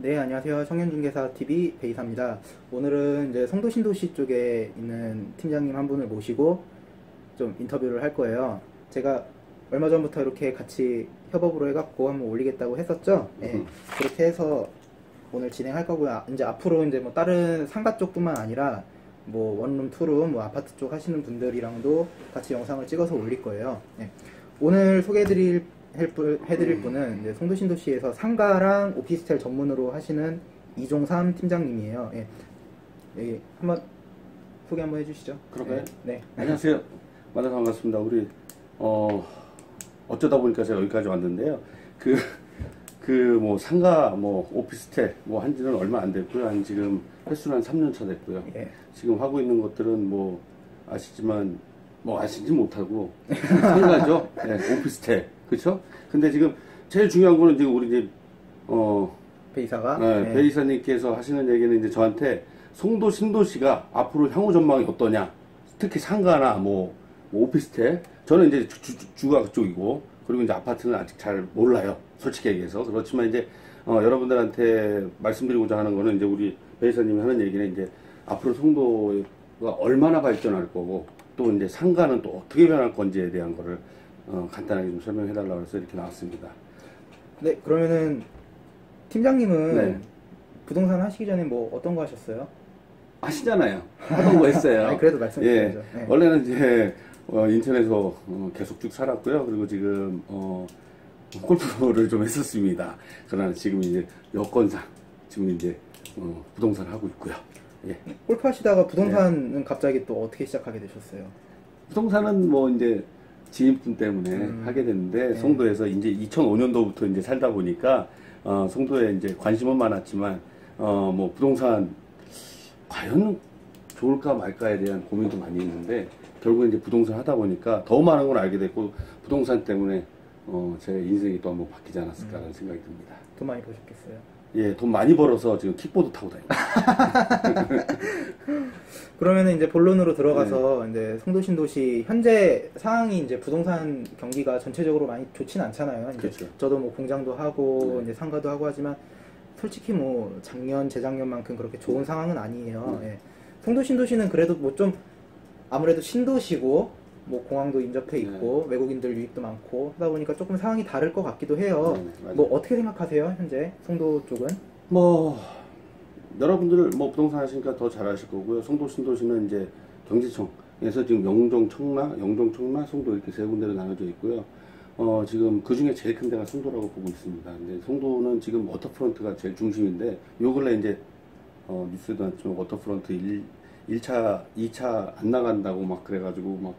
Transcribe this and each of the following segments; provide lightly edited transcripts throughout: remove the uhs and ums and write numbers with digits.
네, 안녕하세요. 청년중개사TV 베이사입니다. 오늘은 이제 송도 신도시 쪽에 있는 팀장님 한 분을 모시고 좀 인터뷰를 할 거예요. 제가 얼마 전부터 이렇게 같이 협업으로 해갖고 한번 올리겠다고 했었죠. 네, 그렇게 해서 오늘 진행할 거고요. 이제 앞으로 이제 뭐 다른 상가 쪽뿐만 아니라 뭐 원룸, 투룸, 뭐 아파트 쪽 하시는 분들이랑도 같이 영상을 찍어서 올릴 거예요. 네. 오늘 해드릴 분은 이제 송도 신도시에서 상가랑 오피스텔 전문으로 하시는 이종삼 팀장님이에요. 예. 예, 한번 소개 한번 해주시죠. 그럴까요? 네. 안녕하세요. 만나서 반갑습니다. 우리 어쩌다 보니까 제가 여기까지 왔는데요. 뭐 상가 뭐 오피스텔 뭐 한지는 얼마 안 됐고요. 한 지금 횟수는 한 3년 차 됐고요. 예. 지금 하고 있는 것들은 뭐 아시지만 뭐 아시지 못하고 상가죠. 네, 오피스텔 그렇죠? 근데 지금 제일 중요한 거는 지금 우리 집 베이사가 네, 예. 베이사님께서 하시는 얘기는 이제 저한테 송도 신도시가 앞으로 향후 전망이 어떠냐, 특히 상가나 뭐 오피스텔, 저는 이제 주가 그쪽이고, 그리고 이제 아파트는 아직 잘 몰라요, 솔직히 얘기해서. 그렇지만 이제 여러분들한테 말씀드리고자 하는 거는, 이제 우리 베이사님이 하는 얘기는 이제 앞으로 송도가 얼마나 발전할 거고, 또 이제 상가는 또 어떻게 변할 건지에 대한 거를 간단하게 좀 설명해 달라고 해서 이렇게 나왔습니다. 네, 그러면은 팀장님은 네. 부동산 하시기 전에 뭐 어떤 거 하셨어요? 아시잖아요. 하던 거 했어요. 아니, 그래도 말씀해 주셔야죠. 예. 네. 원래는 이제 인천에서 계속 쭉 살았고요. 그리고 지금 골프를 좀 했었습니다. 그러나 지금 이제 여건상 지금 이제 부동산을 하고 있고요. 예. 골프 하시다가 부동산은 갑자기 또 어떻게 시작하게 되셨어요? 부동산은 뭐 이제 지인분 때문에 하게 됐는데, 네. 송도에서 이제 2005년도부터 이제 살다 보니까 송도에 이제 관심은 많았지만 뭐 부동산 과연 좋을까 말까에 대한 고민도 많이 있는데, 결국 이제 부동산 하다 보니까 더 많은 걸 알게 됐고, 부동산 때문에 제 인생이 또 한번 바뀌지 않았을까라는 생각이 듭니다. 돈 많이 버셨겠어요? 예, 돈 많이 벌어서 지금 킥보드 타고 다닙니다. 그러면은 이제 본론으로 들어가서 이제 송도 신도시 현재 상황이 이제 부동산 경기가 전체적으로 많이 좋진 않잖아요. 이제 그렇죠. 저도 뭐 공장도 하고 네. 이제 상가도 하고 하지만 솔직히 뭐 작년, 재작년만큼 그렇게 좋은 상황은 아니에요. 예. 송도 신도시는 그래도 뭐 좀 아무래도 신도시고 뭐 공항도 인접해 있고 외국인들 유입도 많고 하다 보니까 조금 상황이 다를 것 같기도 해요. 맞아요. 뭐 어떻게 생각하세요, 현재 송도 쪽은? 뭐 여러분들 뭐 부동산 하시니까 더 잘 아실 거고요. 송도 신도시는 이제 경제청에서 지금 영종, 청라, 송도 이렇게 세 군데로 나눠져 있고요. 지금 그 중에 제일 큰 데가 송도라고 보고 있습니다. 근데 송도는 지금 워터프론트가 제일 중심인데, 요 근래 이제 뉴스에도 나왔지만 워터프론트 1차, 2차 안 나간다고 막 그래가지고 막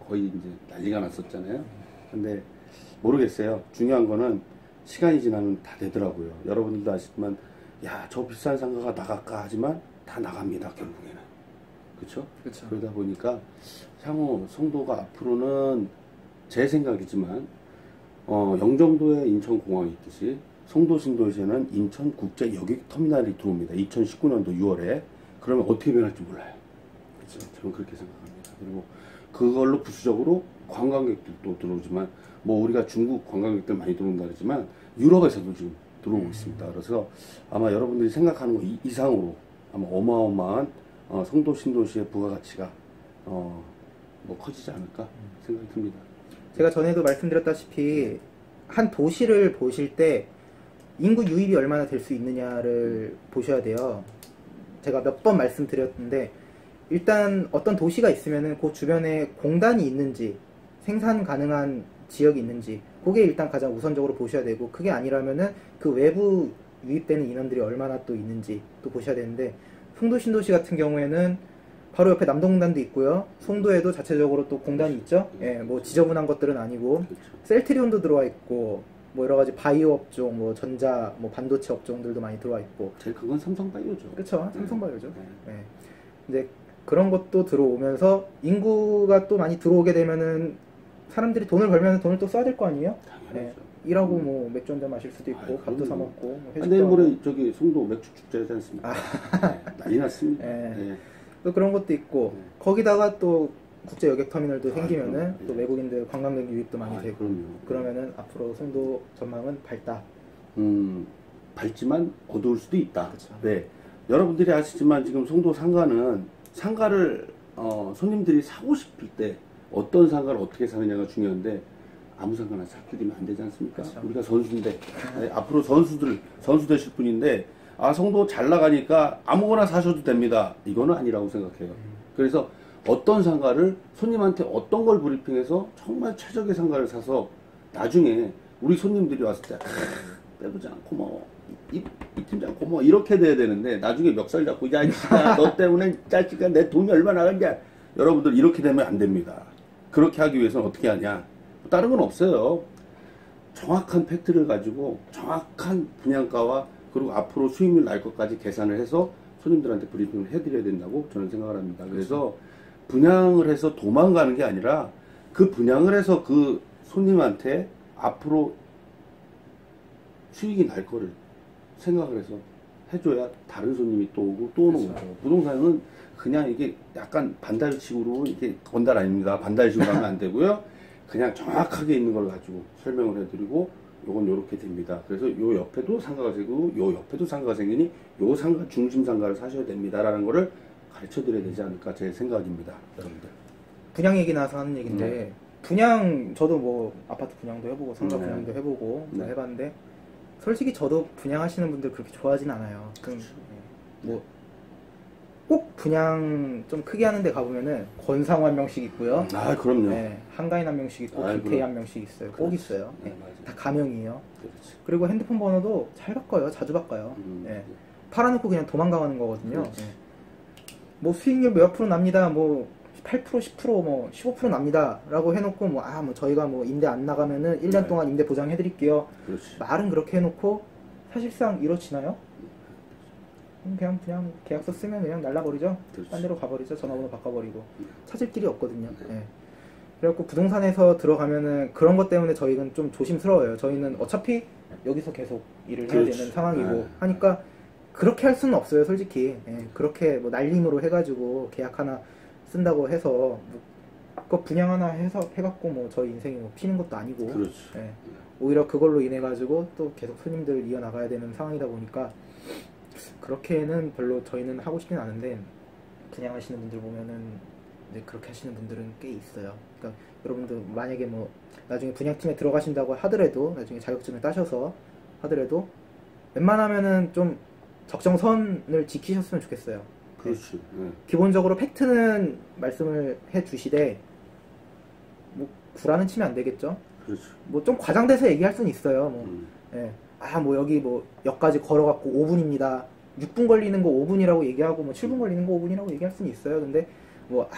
거의 이제 난리가 났었잖아요. 근데 모르겠어요. 중요한 거는 시간이 지나면 다 되더라고요. 여러분들도 아시지만, 야, 저 비싼 상가가 나갈까 하지만 다 나갑니다, 결국에는. 그쵸? 그쵸. 그러다 보니까 향후 송도가 앞으로는, 제 생각이지만 영종도에 인천공항이 있듯이 송도 신도시에는 인천국제여객터미널이 들어옵니다. 2019년도 6월에. 그러면 어떻게 변할지 몰라요. 그렇죠? 저는 그렇게 생각합니다. 그리고 그걸로 부수적으로 관광객들도 들어오지만, 뭐 우리가 중국 관광객들 많이 들어온다 그러지만 유럽에서도 지금 들어오고 있습니다. 그래서 아마 여러분들이 생각하는 것 이상으로 아마 어마어마한 송도 신도시의 부가가치가 뭐 커지지 않을까 생각이 듭니다. 제가 전에도 말씀드렸다시피 한 도시를 보실 때 인구 유입이 얼마나 될 수 있느냐를 보셔야 돼요. 제가 몇 번 말씀드렸는데, 일단 어떤 도시가 있으면은 그 주변에 공단이 있는지, 생산 가능한 지역이 있는지, 그게 일단 가장 우선적으로 보셔야 되고, 그게 아니라면은 그 외부 유입되는 인원들이 얼마나 또 있는지 또 보셔야 되는데, 송도 신도시 같은 경우에는 바로 옆에 남동공단도 있고요. 송도에도 자체적으로 또 공단이 있죠. 예, 뭐 지저분한 것들은 아니고, 그렇죠. 셀트리온도 들어와 있고, 뭐 여러 가지 바이오 업종, 뭐 전자, 뭐 반도체 업종들도 많이 들어와 있고. 제일 큰 건 삼성바이오죠. 그렇죠. 삼성바이오죠. 네. 예. 이제 그런 것도 들어오면서 인구가 또 많이 들어오게 되면은 사람들이 돈을 벌면 돈을 또 써야 될 거 아니에요? 당연하죠. 일하고 뭐 맥주 한잔 마실 수도 있고, 아이, 밥도 그럼요. 사 먹고, 뭐 회식도 내일 하고. 모레 저기 송도 맥주 축제 하지 않습니까? 네, 난리 났습니다. 예. 예. 또 그런 것도 있고, 네. 거기다가 또 국제 여객 터미널도 생기면은 그럼요. 또 예. 외국인들 관광객 유입도 많이 아, 되고, 그럼요. 그러면은 앞으로 송도 전망은 밝다. 밝지만 어두울 수도 있다. 그쵸. 네. 여러분들이 아시지만 지금 송도 상가는 상가를 손님들이 사고 싶을 때 어떤 상가를 어떻게 사느냐가 중요한데 아무 상가나 사들이면 안 되지 않습니까? 그쵸. 우리가 선수인데 네, 앞으로 선수 되실 분인데 아 송도 잘 나가니까 아무거나 사셔도 됩니다. 이거는 아니라고 생각해요. 그래서 어떤 상가를 손님한테 어떤 걸 브리핑해서 정말 최적의 상가를 사서 나중에 우리 손님들이 왔을 때 빼보지 않고 뭐 이 팀장 고마워 이렇게 돼야 되는데 나중에 멱살 잡고 야 이씨가 너 때문에 짜식아 내 돈이 얼마 나갔냐 여러분들 이렇게 되면 안 됩니다. 그렇게 하기 위해서는 어떻게 하냐 다른 건 없어요. 정확한 팩트를 가지고 정확한 분양가와 그리고 앞으로 수익률 날 것까지 계산을 해서 손님들한테 브리핑을 해드려야 된다고 저는 생각을 합니다. 그래서 분양을 해서 도망가는 게 아니라 그 분양을 해서 그 손님한테 앞으로 수익이 날 거를 생각을 해서 해줘야 다른 손님이 또 오고 또 오는 거죠. 부동산은 그냥 이게 약간 반달식으로 이게 건달 아닙니다. 반달식으로 하면 안 되고요. 그냥 정확하게 있는 걸 가지고 설명을 해드리고 요건 요렇게 됩니다. 그래서 요 옆에도 상가가 생기고 요 옆에도 상가가 생기니 요 상가 중심 상가를 사셔야 됩니다라는 거를 가르쳐 드려야 되지 않을까 제 생각입니다. 여러분들. 분양 얘기 나와서 하는 얘기인데 분양 저도 뭐 아파트 분양도 해보고 상가 분양도 해보고 뭐 해봤는데 솔직히 저도 분양하시는 분들 그렇게 좋아하진 않아요. 뭐 꼭 분양 좀 크게 하는데 가보면은 권상우 한 명씩 있고요. 아 그럼요. 네, 한가인 한 명씩 있고 김태희 한 명씩 있어요. 꼭 있어요. 네, 다 가명이에요. 그렇지. 그리고 핸드폰 번호도 잘 바꿔요. 자주 바꿔요. 네. 팔아놓고 그냥 도망가는 거거든요. 네. 뭐 수익률 몇 프로 납니다. 뭐 8%, 10%, 뭐 15% 납니다. 라고 해놓고 뭐 저희가 뭐 임대 안 나가면은 1년 동안 임대 보장해드릴게요. 그렇지. 말은 그렇게 해놓고 사실상 이렇지나요? 그냥 계약서 쓰면 그냥 날라버리죠. 그렇지. 딴 데로 가버리죠. 전화번호 바꿔버리고 찾을 길이 없거든요. 네. 그래갖고 부동산에서 들어가면은 그런 것 때문에 저희는 좀 조심스러워요. 저희는 어차피 여기서 계속 일을 해야 되는 상황이고 하니까 그렇게 할 수는 없어요. 솔직히 그렇게 뭐 날림으로 해가지고 계약 하나 쓴다고 해서 뭐 그 분양 하나 해갖고 뭐 저희 인생이 뭐 피는 것도 아니고 오히려 그걸로 인해 가지고 또 계속 손님들을 이어나가야 되는 상황이다 보니까 그렇게는 별로 저희는 하고 싶진 않은데 분양하시는 분들 보면은 이제 그렇게 하시는 분들은 꽤 있어요. 그러니까 여러분들 만약에 뭐 나중에 분양팀에 들어가신다고 하더라도 나중에 자격증을 따셔서 하더라도 웬만하면은 좀 적정선을 지키셨으면 좋겠어요. 그렇지. 기본적으로 팩트는 말씀을 해 주시되 뭐 구라는 치면 안 되겠죠. 그렇지. 뭐 좀 과장돼서 얘기할 수는 있어요. 뭐 뭐 여기 뭐 역까지 걸어갖고 5분입니다. 6분 걸리는 거 5분이라고 얘기하고 뭐 7분 걸리는 거 5분이라고 얘기할 수는 있어요. 근데 뭐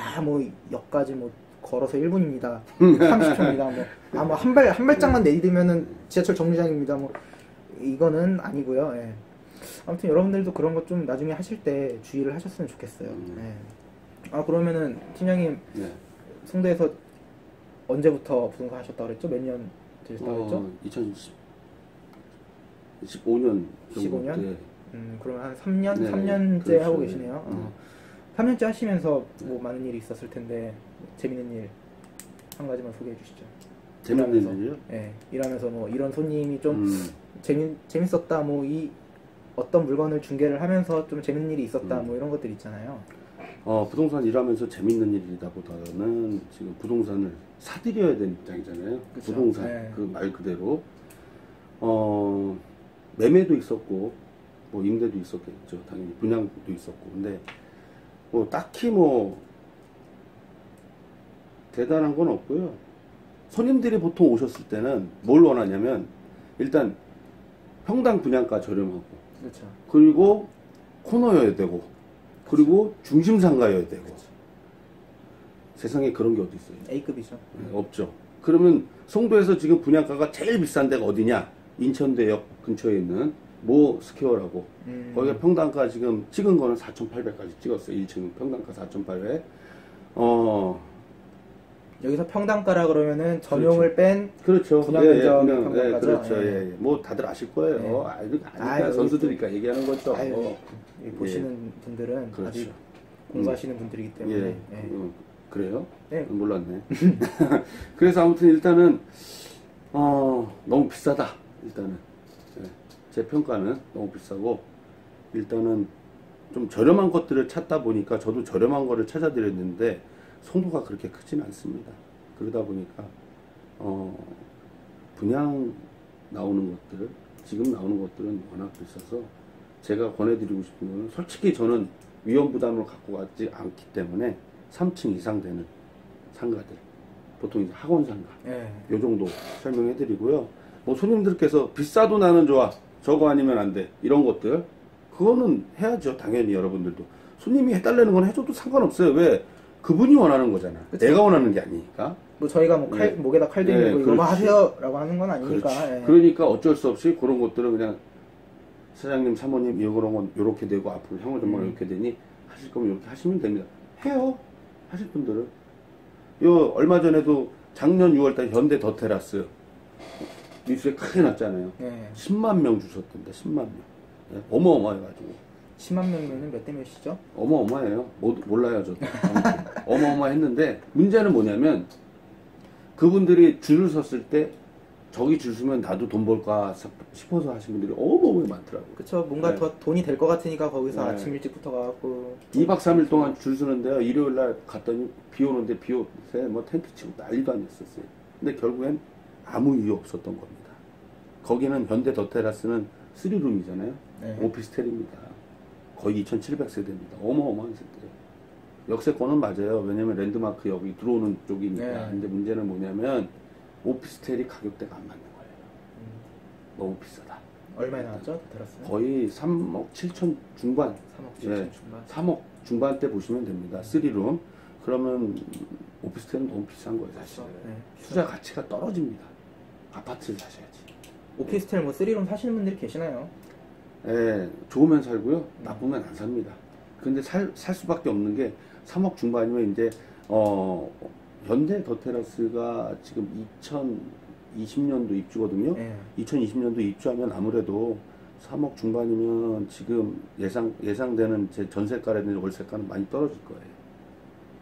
역까지 뭐 걸어서 1분입니다. 30초입니다. 뭐 한 발짝만 내디디면은 지하철 정류장입니다. 뭐 이거는 아니고요. 아무튼 여러분들도 그런 것 좀 나중에 하실 때 주의를 하셨으면 좋겠어요. 그러면은 팀장님 송도에서 언제부터 부동산 하셨다고 그랬죠? 몇 년 되셨다고 그랬죠? 2015년 정도 15년? 때. 그러면 한 3년? 3년째 그렇죠. 하고 계시네요. 3년째 하시면서 뭐 많은 일이 있었을 텐데 재밌는 일 한 가지만 소개해 주시죠. 재밌는 일이요? 일하면서 뭐 이런 손님이 좀 재밌었다, 뭐 이 어떤 물건을 중개를 하면서 좀 재밌는 일이 있었다, 뭐 이런 것들 있잖아요. 부동산 일하면서 재밌는 일이라보다는 지금 부동산을 사들여야 되는 입장이잖아요. 그쵸? 부동산 그 말 그대로 매매도 있었고 뭐 임대도 있었겠죠. 당연히 분양도 있었고 근데 뭐 딱히 뭐 대단한 건 없고요. 손님들이 보통 오셨을 때는 뭘 원하냐면 일단 평당 분양가 저렴하고 그렇죠. 그리고 코너여야 되고 그리고 중심상가여야 되고 세상에 그런 게 어디 있어요? A급이죠. 없죠. 그러면 송도에서 지금 분양가가 제일 비싼 데가 어디냐? 인천대역 근처에 있는 모 스퀘어라고 거기가 평당가 지금 찍은 거는 4,800까지 찍었어요. 1층 평당가 4,800. 여기서 평당가라 그러면은 전용을 뺀 그렇죠. 분양 면적 평당가죠. 그렇죠. 뭐 다들 아실 거예요. 아니까 선수들이니까 얘기하는 거죠. 보시는 분들은 그렇죠. 아직 공부하시는 분들이기 때문에. 그래요? 네. 몰랐네. 그래서 아무튼 일단은 너무 비싸다. 일단은 제 평가는 너무 비싸고, 일단은 좀 저렴한 것들을 찾다 보니까 저도 저렴한 거를 찾아드렸는데 송도가 그렇게 크진 않습니다. 그러다 보니까 분양 나오는 것들, 지금 나오는 것들은 워낙 비싸서 제가 권해드리고 싶은 거는, 솔직히 저는 위험 부담을 갖고 가지 않기 때문에 3층 이상 되는 상가들, 보통 이제 학원 상가, 요 정도 설명해드리고요. 뭐 손님들께서 비싸도 나는 좋아, 저거 아니면 안 돼, 이런 것들, 그거는 해야죠. 당연히 여러분들도 손님이 해달라는 건 해줘도 상관없어요. 왜? 그분이 원하는 거잖아. 그쵸? 내가 원하는 게 아니니까. 뭐 저희가 뭐 목에다 칼 대고 이거만 하세요라고 하는 건 아니니까. 그러니까 어쩔 수 없이 그런 것들은 그냥 사장님, 사모님, 이런 건 이렇게 되고 앞으로 향후 전망 이렇게 되니 하실 거면 이렇게 하시면 됩니다. 해요. 하실 분들은. 요 얼마 전에도 작년 6월달 현대 더 테라스 뉴스에 크게 났잖아요. 10만 명 주셨던데, 10만 명. 어마어마해가지고. 10만 명이면 몇 대 몇이죠? 어마어마해요. 몰라요, 저도. 어마어마했는데, 문제는 뭐냐면, 그분들이 줄을 섰을 때, 저기 줄 서면 나도 돈 벌까 싶어서 하신 분들이 어마어마하게 많더라고요. 그쵸. 뭔가 더 돈이 될 것 같으니까 거기서 아침 일찍부터 가갖고. 2박 3일 동안 줄 서는데요. 일요일 날 갔더니 비 오는데 비 오세 뭐 텐트 치고 난리도 아니었었어요. 근데 결국엔 아무 이유 없었던 겁니다. 거기는 현대 더 테라스는 3룸이잖아요. 오피스텔입니다. 거의 2,700세대입니다. 어마어마한 세대예요. 역세권은 맞아요. 왜냐면 랜드마크 여기 들어오는 쪽이니까. 근데 문제는 뭐냐면 오피스텔이 가격대가 안 맞는 거예요. 너무 비싸다. 얼마에 나왔죠? 테라스는? 거의 3억 7천 중반. 3억 7천 중반. 3억 중반대 보시면 됩니다. 3룸. 그러면 오피스텔은 너무 비싼 거예요, 사실. 투자 가치가 떨어집니다. 아파트를 사셔야지. 오피스텔 뭐 3룸 사시는 분들이 계시나요? 예, 좋으면 살고요. 나쁘면 안 삽니다. 근데 살 수밖에 없는 게 3억 중반이면 이제 현대 더 테라스가 지금 2020년도 입주거든요. 2020년도 입주하면 아무래도 3억 중반이면 지금 예상되는 제 전세가라든지 월세가는 많이 떨어질 거예요.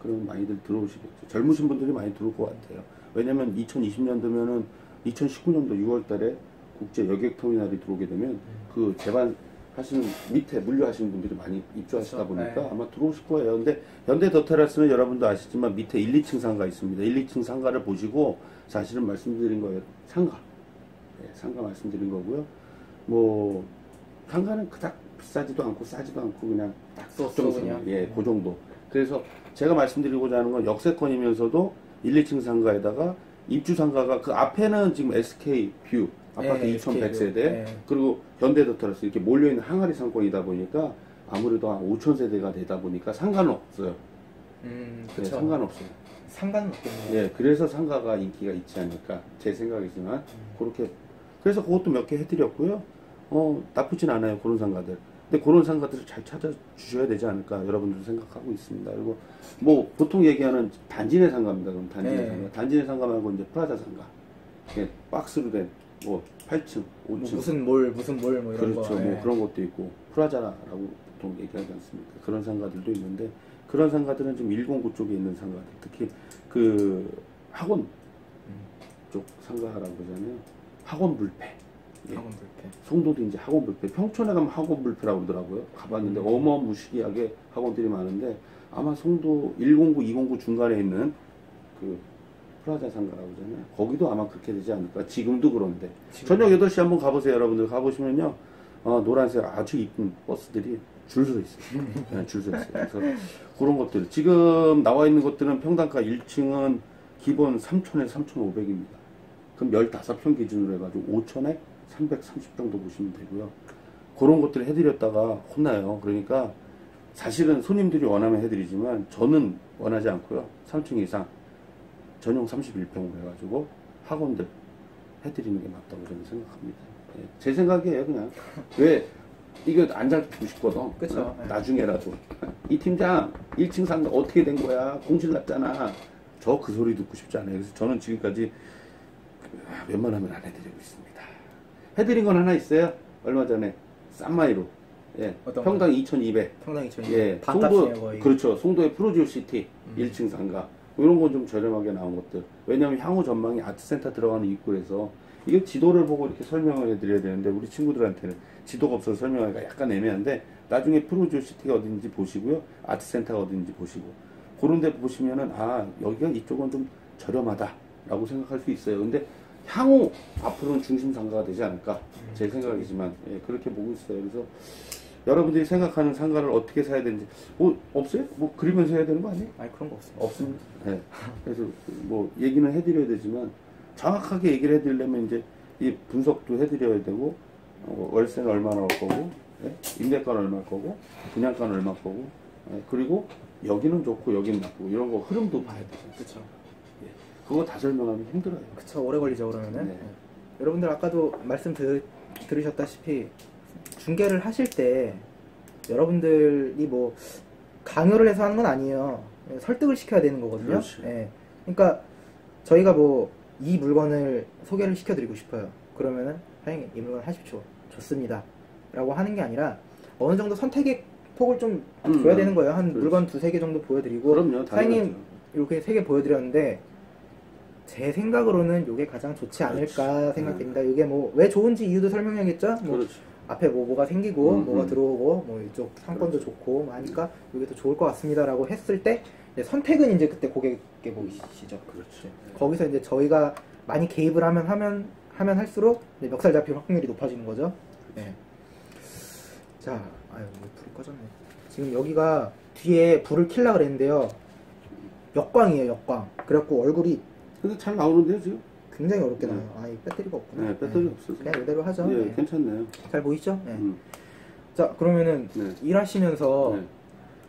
그럼 많이들 들어오시겠죠. 젊으신 분들이 많이 들어올 것 같아요. 왜냐면 2020년도면은 2019년도 6월 달에 국제 여객터미널이 들어오게 되면 그 제반 하시는 밑에 물류하시는 분들이 많이 입주하시다 보니까 아마 들어오실 거예요. 근데 현대 더 테라스는 여러분도 아시지만 밑에 1, 2층 상가 있습니다. 1, 2층 상가를 보시고 사실은 말씀드린 거예요. 상가. 상가 말씀드린 거고요. 뭐 상가는 그닥 비싸지도 않고 싸지도 않고 그냥 딱 적정선. 그 정도. 그래서 제가 말씀드리고자 하는 건 역세권이면서도 1, 2층 상가에다가 입주 상가가 그 앞에는 지금 SK 뷰 아파트 2,100세대 그리고 현대 더 테라스 이렇게 몰려있는 항아리 상권이다 보니까 아무래도 한 5,000세대가 되다 보니까 상가는 없어요. 그쵸. 상가는 없어요. 상가는 없겠네요. 그래서 상가가 인기가 있지 않을까 제 생각이지만 그렇게 그래서 그것도 몇 개 해드렸고요. 나쁘진 않아요, 그런 상가들. 근데 그런 상가들을 잘 찾아주셔야 되지 않을까 여러분들도 생각하고 있습니다. 그리고 뭐 보통 얘기하는 단지 내 상가입니다. 그럼 단지 내 상가. 단지 내 상가 말고 이제 프라자 상가. 박스로 된 뭐 8층, 5층. 뭐 이런 거. 그렇죠. 뭐 그런 것도 있고 프라자라고 보통 얘기하지 않습니까? 그런 상가들도 있는데 그런 상가들은 좀 109 쪽에 있는 상가들, 특히 그 학원 쪽 상가라고 그러잖아요. 학원 불패. 학원 불패. 송도도 이제 학원 불패. 평촌에 가면 학원 불패라고 그러더라고요. 가봤는데 어마무시하게 학원들이 많은데 아마 송도 109, 209 중간에 있는 그 프라자 상가라고 하잖아요. 거기도 아마 그렇게 되지 않을까. 지금도 그런데. 저녁 8시 한번 가보세요. 여러분들 가보시면요. 노란색 아주 이쁜 버스들이 줄 서 있어요. 줄 서 있어요. 그래서 그런 것들. 지금 나와 있는 것들은 평당가 1층은 기본 3,000에서 3,500입니다. 그럼 15평 기준으로 해가지고 5,000에 330 정도 보시면 되고요. 그런 것들을 해드렸다가 혼나요. 그러니까 사실은 손님들이 원하면 해드리지만 저는 원하지 않고요. 3층 이상 전용 31평으로 해가지고 학원들 해드리는 게 맞다고 저는 생각합니다. 제 생각이에요, 그냥. 왜 이거 안 잡히고 싶거든. 그쵸. 나중에라도 이 팀장 1층 상가 어떻게 된 거야? 공실 났잖아. 저 그 소리 듣고 싶지 않아요. 그래서 저는 지금까지 웬만하면 안 해드리고 있습니다. 해드린 건 하나 있어요. 얼마 전에 싼마이로. 평당 2,200. 평당 2,200. 송도, 거의. 그렇죠. 송도의 프로듀시티 1층 상가. 이런 건 좀 저렴하게 나온 것들. 왜냐면 향후 전망이 아트센터 들어가는 입구에서 이게 지도를 보고 이렇게 설명을 해드려야 되는데 우리 친구들한테는 지도가 없어서 설명하기가 약간 애매한데 나중에 프로듀시티가 어딘지 보시고요. 아트센터가 어딘지 보시고 그런 데 보시면은 아 여기가 이쪽은 좀 저렴하다라고 생각할 수 있어요. 근데 향후 앞으로는 중심 상가가 되지 않을까 제 생각이지만 예, 그렇게 보고 있어요. 그래서 여러분들이 생각하는 상가를 어떻게 사야 되는지 뭐 없어요? 뭐 그리면서 해야 되는 거 아니에요? 아니 그런 거 없습니다. 없습니다. 네. 그래서 뭐 얘기는 해드려야 되지만 정확하게 얘기를 해드리려면 이제 이 분석도 해드려야 되고 월세는 얼마나 올 거고 예? 임대가는 얼마일 거고 분양가는 얼마일 거고 예? 그리고 여기는 좋고 여기는 나쁘고 이런 거 흐름도 봐야 되죠. 그렇죠. 예. 그거 다 설명하면 힘들어요. 그쵸, 오래 걸리죠 그러면은. 네. 예. 여러분들 아까도 말씀 들으셨다시피 중개를 하실 때 여러분들이 뭐 강요를 해서 하는 건 아니에요. 예, 설득을 시켜야 되는 거거든요. 그렇지. 예. 그러니까 저희가 뭐 이 물건을 소개를 시켜드리고 싶어요. 그러면은 사장님 이 물건 하십시오. 좋습니다. 라고 하는 게 아니라 어느 정도 선택의 폭을 좀 줘야 되는 거예요. 한 그렇지. 물건 두세 개 정도 보여드리고 그럼요. 사장님 당연하죠. 이렇게 세 개 보여드렸는데 제 생각으로는 이게 가장 좋지 않을까 생각됩니다. 이게 뭐 왜 좋은지 이유도 설명해야겠죠. 뭐 그렇지. 앞에 뭐가 생기고 뭐가 음. 들어오고 뭐 이쪽 상권도 좋고 뭐 하니까 이게 더 좋을 것 같습니다라고 했을 때 이제 선택은 이제 그때 고객께 보이시죠. 그렇죠. 거기서 이제 저희가 많이 개입을 하면 할수록 이제 멱살 잡힐 확률이 높아지는 거죠. 네. 자, 아유 이거 불이 꺼졌네. 지금 여기가 뒤에 불을 켜려 그랬는데요. 역광이에요, 역광. 그래갖고 얼굴이 근데 잘 나오는데요 지금? 굉장히 어렵게 네. 나와요. 아, 이 배터리가 없구나. 네, 배터리 없어서. 그냥 이대로 하죠. 예, 네. 괜찮네요. 잘 보이시죠? 네. 자, 자, 그러면은 네. 일하시면서 네.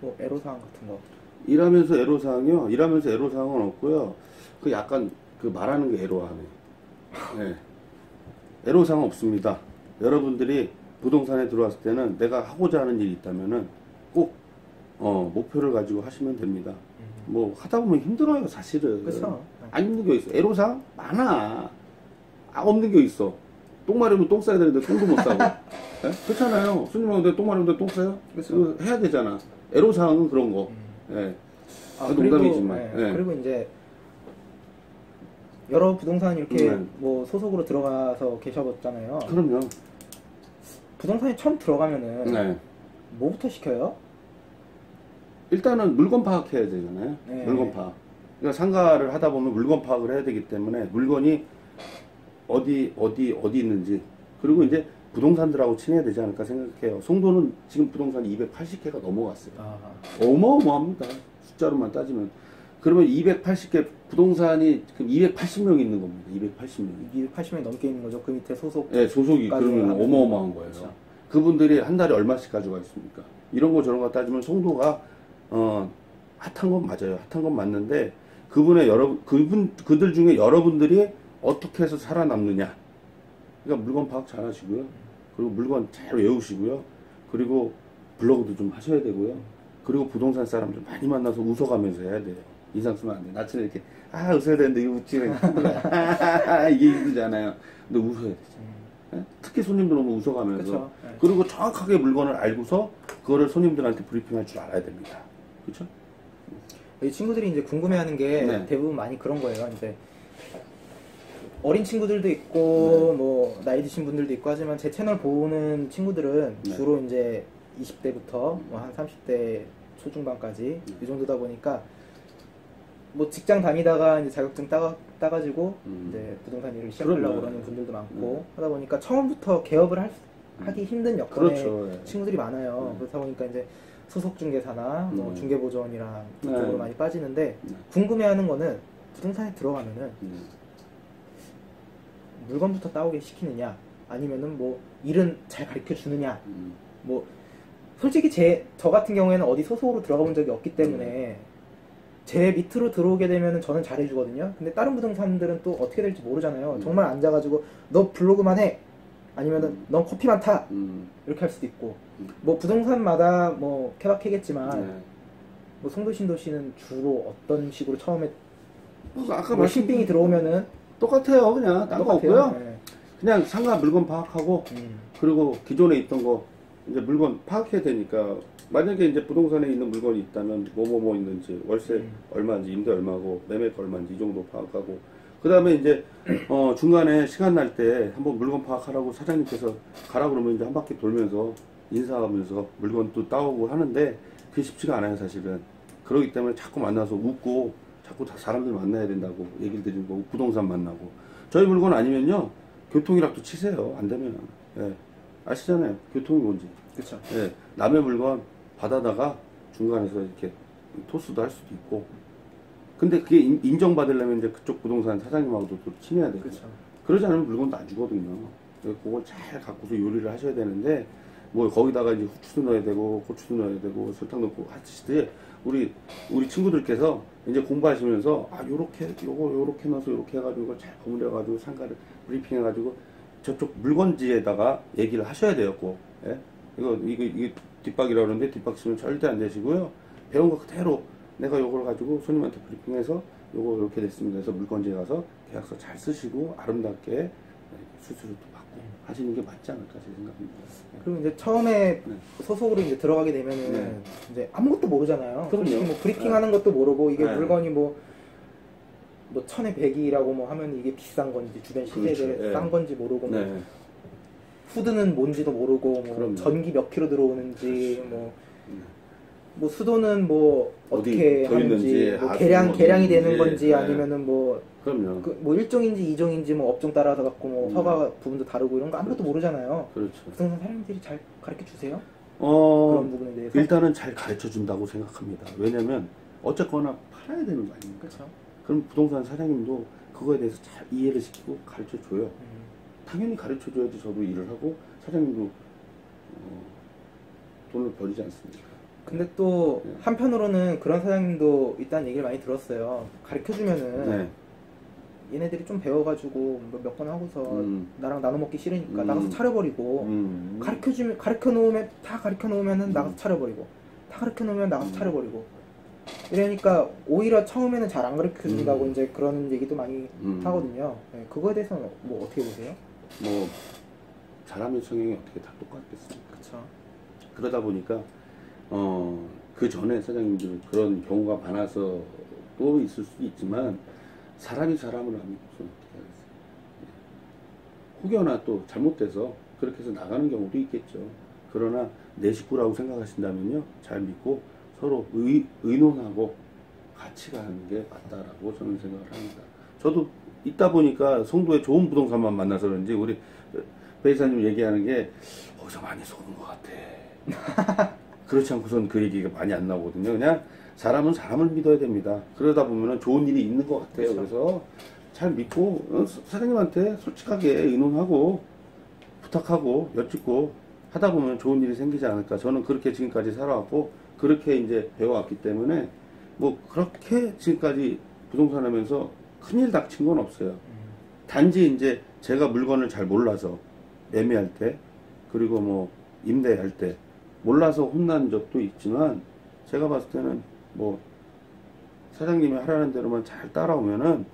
뭐 애로사항 같은 거. 일하면서 애로사항이요? 일하면서 애로사항은 없고요. 그 약간 그 말하는 게 애로하네. 네. 애로사항 없습니다. 여러분들이 부동산에 들어왔을 때는 내가 하고자 하는 일이 있다면은 꼭 목표를 가지고 하시면 됩니다. 뭐 하다 보면 힘들어요, 사실은. 그렇죠. 안 힘든 게 있어. 애로사항 많아. 없는 게 있어. 똥 마르면 똥 싸야 되는데 똥도 못 싸고. 네? 그렇잖아요. 손님 오는데 똥 마르는데 똥 싸요? 그렇죠. 그거 해야 되잖아. 애로사항은 그런 거. 예. 농담이지만. 예. 그리고 이제 여러 부동산 이렇게 네. 뭐 소속으로 들어가서 계셔봤잖아요. 그럼요. 부동산에 처음 들어가면은 네. 뭐부터 시켜요? 일단은 물건 파악해야 되잖아요. 네. 물건 파악. 그러니까 상가를 하다 보면 물건 파악을 해야 되기 때문에 물건이 어디 있는지 그리고 이제 부동산들하고 친해야 되지 않을까 생각해요. 송도는 지금 부동산이 280개가 넘어갔어요. 어마어마합니다. 숫자로만 따지면. 그러면 280개 부동산이 그럼 280명 있는 겁니다. 280명. 280명 넘게 있는 거죠. 그 밑에 소속. 네, 소속이 그러면 하면 어마어마한 거예요. 그렇죠. 그분들이 한 달에 얼마씩 가져가 있습니까? 이런 거 저런 거 따지면 송도가 핫한 건 맞아요. 핫한 건 맞는데 그들 중에 여러분들이 어떻게 해서 살아남느냐. 그러니까 물건 파악 잘 하시고요. 그리고 물건 잘 외우시고요. 그리고 블로그도 좀 하셔야 되고요. 그리고 부동산 사람들 많이 만나서 웃어가면서 해야 돼요. 인상 쓰면 안 돼. 나처럼 이렇게 웃어야 되는데 이거 웃지는 이게 힘들잖아요. 근데 웃어야 되죠. 예? 특히 손님들 오면 웃어가면서 그쵸. 네. 그리고 정확하게 물건을 알고서 그거를 손님들한테 브리핑할 줄 알아야 됩니다. 그렇죠? 이 친구들이 이제 궁금해하는 게 네. 대부분 많이 그런 거예요. 이제 어린 친구들도 있고 뭐 나이 드신 분들도 있고 하지만 제 채널 보는 친구들은 네. 주로 이제 20대부터 뭐 한 30대 초중반까지 이 정도다 보니까 뭐 직장 다니다가 이제 자격증 따가지고 이제 부동산 일을 시작하려고 그럼요. 그러는 분들도 많고 하다 보니까 처음부터 개업을 하기 힘든 여건의 그렇죠. 예. 친구들이 많아요. 그렇다 보니까 이제 소속 중개사나 뭐 중개보전이랑 그쪽으로 네. 많이 빠지는데 네. 궁금해하는 거는 부동산에 들어가면은 물건부터 따오게 시키느냐 아니면은 뭐 일은 잘 가르쳐 주느냐 뭐 솔직히 저 같은 경우에는 어디 소속으로 들어가 본 적이 없기 때문에 제 밑으로 들어오게 되면은 저는 잘해주거든요. 근데 다른 부동산들은 또 어떻게 될지 모르잖아요. 정말 앉아가지고 너 블로그만 해 아니면은 넌 커피만 타 이렇게 할 수도 있고 뭐 부동산마다 뭐 케바케겠지만 네. 뭐 송도 신도시는 주로 어떤 식으로 처음에 아까 뭐 신빙이 들어오면은 똑같아요. 그냥 딴 거 똑같아요. 없고요. 네. 그냥 상가 물건 파악하고 그리고 기존에 있던 거 이제 물건 파악해야 되니까 만약에 이제 부동산에 있는 물건이 있다면 뭐 있는지 월세 얼마인지 임대 얼마고 매매가 얼마인지 이 정도 파악하고 그 다음에 이제 중간에 시간 날 때 한번 물건 파악하라고 사장님께서 가라 그러면 이제 한 바퀴 돌면서 인사하면서 물건도 따오고 하는데 그게 쉽지가 않아요, 사실은. 그러기 때문에 자꾸 만나서 웃고 자꾸 다 사람들 만나야 된다고 얘기를 드리는 거고, 부동산 만나고. 저희 물건 아니면요, 교통이라도 치세요. 안 되면. 예. 아시잖아요. 교통이 뭔지. 그쵸. 예. 남의 물건 받아다가 중간에서 이렇게 토스도 할 수도 있고. 근데 그게 인정받으려면 이제 그쪽 부동산 사장님하고도 또 친해야 되고. 그쵸. 그러지 않으면 물건도 안 주거든요. 그걸 잘 갖고서 요리를 하셔야 되는데, 뭐 거기다가 이제 후추도 넣어야 되고 고추도 넣어야 되고 설탕 넣고 하시듯이 우리 친구들께서 이제 공부하시면서 요렇게 요렇게 넣어서 요렇게 해가지고 이걸 잘 버무려가지고 상가를 브리핑 해가지고 저쪽 물건지에다가 얘기를 하셔야 돼요. 꼭. 예? 이거 뒷박이라고 그러는데 뒷박 치면 절대 안 되시고요. 배운 거 그대로 내가 요걸 가지고 손님한테 브리핑해서 요거 이렇게 됐습니다. 그래서 물건지에 가서 계약서 잘 쓰시고 아름답게 수수료도 받고 하시는 게 맞지 않을까 제 생각입니다. 그리고 이제 처음에 네. 소속으로 이제 들어가게 되면은 네. 이제 아무것도 모르잖아요. 그럼요. 솔직히 뭐 브리핑하는 것도 모르고 이게 네. 물건이 뭐 1000에 100이라고 뭐 하면 이게 비싼 건지 주변 시세에 그렇죠. 네. 싼 건지 모르고 뭐 네. 후드는 뭔지도 모르고 뭐 그럼요. 전기 몇 킬로 들어오는지 그렇죠. 뭐 수도는 뭐 어디 어떻게 더 하는지 있는지, 뭐 아주 계량이 되는 어딘지, 건지 네. 아니면은 뭐 그럼요. 뭐 1종인지 2종인지 뭐 업종 따라서 갖고 뭐 허가 부분도 다르고 이런 거 아무것도 모르잖아요. 그렇죠. 부동산 사장님들이 잘 가르쳐 주세요. 어, 그런 부분에 대해서. 일단은 잘 가르쳐 준다고 생각합니다. 왜냐면 어쨌거나 팔아야 되는 거 아닙니까? 그렇죠. 그럼 부동산 사장님도 그거에 대해서 잘 이해를 시키고 가르쳐 줘요. 당연히 가르쳐 줘야지 저도 일을 하고 사장님도 돈을 버리지 않습니까? 근데 또 네. 한편으로는 그런 사장님도 있다는 얘기를 많이 들었어요. 가르쳐 주면은 네. 얘네들이 좀 배워가지고 몇 번 하고서 나랑 나눠 먹기 싫으니까 나가서 음. 차려버리고 가르쳐 놓으면 다 가르쳐 놓으면은 나가서 차려버리고 다 가르쳐 놓으면 나가서 차려버리고 이러니까 오히려 처음에는 잘 안 가르쳐 준다고 이제 그런 얘기도 많이 하거든요. 네, 그거에 대해서는 뭐 어떻게 보세요? 뭐 사람의 성향이 어떻게 다 똑같겠습니까? 그렇죠. 그러다 보니까 그 전에 사장님들 그런 경우가 많아서 또 있을 수도 있지만 사람이 사람을 안 믿고서 어떻게 하겠어요? 혹여나 또 잘못돼서 그렇게 해서 나가는 경우도 있겠죠. 그러나 내 식구라고 생각하신다면요, 잘 믿고 서로 의논하고 같이 가는 게 맞다라고 저는 생각을 합니다. 저도 있다 보니까 송도에 좋은 부동산만 만나서 그런지 우리 배이사님 얘기하는 게 어디서 많이 속은 것 같아. 그렇지 않고선 그 얘기가 많이 안 나오거든요. 그냥 사람은 사람을 믿어야 됩니다. 그러다 보면 좋은 일이 있는 것 같아요. 그렇죠. 그래서 잘 믿고 사장님한테 솔직하게 의논하고 부탁하고 여쭙고 하다 보면 좋은 일이 생기지 않을까. 저는 그렇게 지금까지 살아왔고 그렇게 이제 배워왔기 때문에 뭐 그렇게 지금까지 부동산 하면서 큰일 닥친 건 없어요. 단지 이제 제가 물건을 잘 몰라서 매매할 때 그리고 뭐 임대할 때 몰라서 혼난 적도 있지만 제가 봤을 때는 뭐 사장님이 하라는 대로만 잘 따라오면은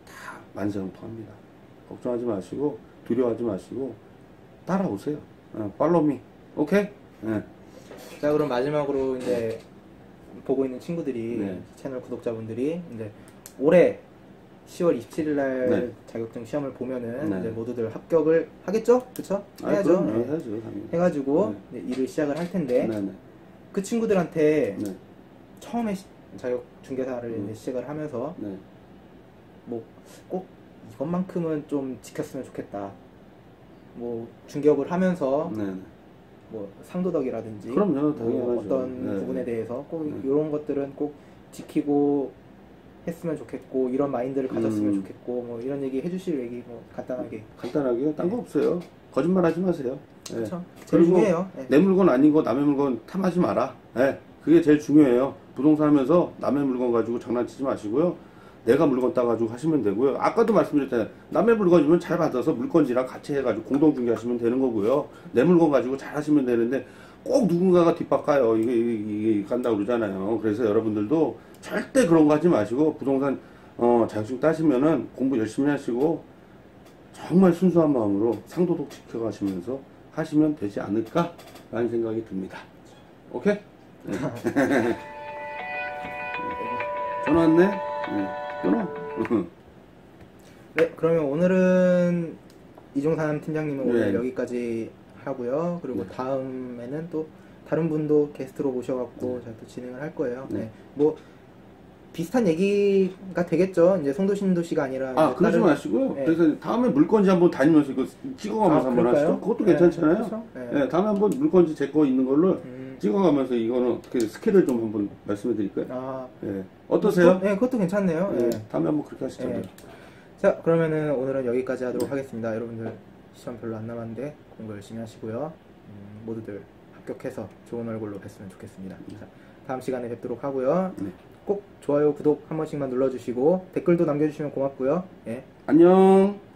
다 만사형통합니다. 걱정하지 마시고 두려워하지 마시고 따라오세요. 팔로미. 오케이? 네. 자, 그럼 마지막으로 이제 보고 있는 친구들이 네. 채널 구독자분들이 이제 올해 10월 27일 날 네. 자격증 시험을 보면은 네. 이제 모두들 합격을 하겠죠? 그쵸? 해야죠. 그럼요. 해야죠. 당연히. 해가지고 이제 일을 시작을 할 텐데 네, 네. 그 친구들한테 네. 처음에 자격 중개사를 이제 시작을 하면서 네. 뭐 꼭 이것만큼은 좀 지켰으면 좋겠다. 뭐 중개업을 하면서 네. 뭐 상도덕이라든지 그럼요. 뭐 당연하죠. 어떤 네. 부분에 대해서 꼭 네. 이런 것들은 꼭 지키고 했으면 좋겠고 이런 마인드를 가졌으면 음. 좋겠고 뭐 이런 얘기 해주실 얘기 뭐 간단하게. 간단하게 딴 거 없어요. 거짓말 하지 마세요. 네. 그렇죠. 제일 그리고 중요해요. 네. 내 물건 아닌 거 남의 물건 탐하지 마라. 네. 그게 제일 중요해요. 부동산 하면서 남의 물건 가지고 장난치지 마시고요. 내가 물건 따가지고 하시면 되고요. 아까도 말씀드렸잖아요. 남의 물건이면 잘 받아서 물건지랑 같이 해가지고 공동 중개하시면 되는 거고요. 내 물건 가지고 잘 하시면 되는데 꼭 누군가가 뒷바꿔요. 이게 간다고 그러잖아요. 그래서 여러분들도 절대 그런 거 하지 마시고 부동산 자격증 따시면은 공부 열심히 하시고 정말 순수한 마음으로 상도덕 지켜가시면서 하시면 되지 않을까라는 생각이 듭니다. 오케이? 네. 전화 왔네? 네. 끊어. 네, 그러면 오늘은 이종산 팀장님은 네. 오늘 여기까지 하고요. 그리고 네. 다음에는 또 다른 분도 게스트로 모셔갖고 제가 또 진행을 할 거예요. 네. 네. 뭐 비슷한 얘기가 되겠죠. 이제 송도신도시가 아니라 아, 이제 그러지 다른- 마시고요. 네. 그래서 다음에 물건지 한번 다니면서 이거 찍어가면서 한번 그럴까요? 하시죠. 그것도 네, 괜찮잖아요. 그렇죠? 네. 네, 다음에 한번 물건지 제 거 있는 걸로 음. 찍어가면서 이거는 어떻게 스킬을 좀 한번 말씀해 드릴까요? 아, 네. 어떠세요? 네, 그것도 괜찮네요. 네. 네. 다음에 한번 그렇게 하시죠. 네. 자, 그러면은 오늘은 여기까지 하도록 하겠습니다. 여러분들 시험 별로 안 남았는데 공부 열심히 하시고요. 모두들 합격해서 좋은 얼굴로 뵀으면 좋겠습니다. 자, 다음 시간에 뵙도록 하고요. 네. 꼭 좋아요, 구독 한 번씩만 눌러주시고 댓글도 남겨주시면 고맙고요. 예. 안녕.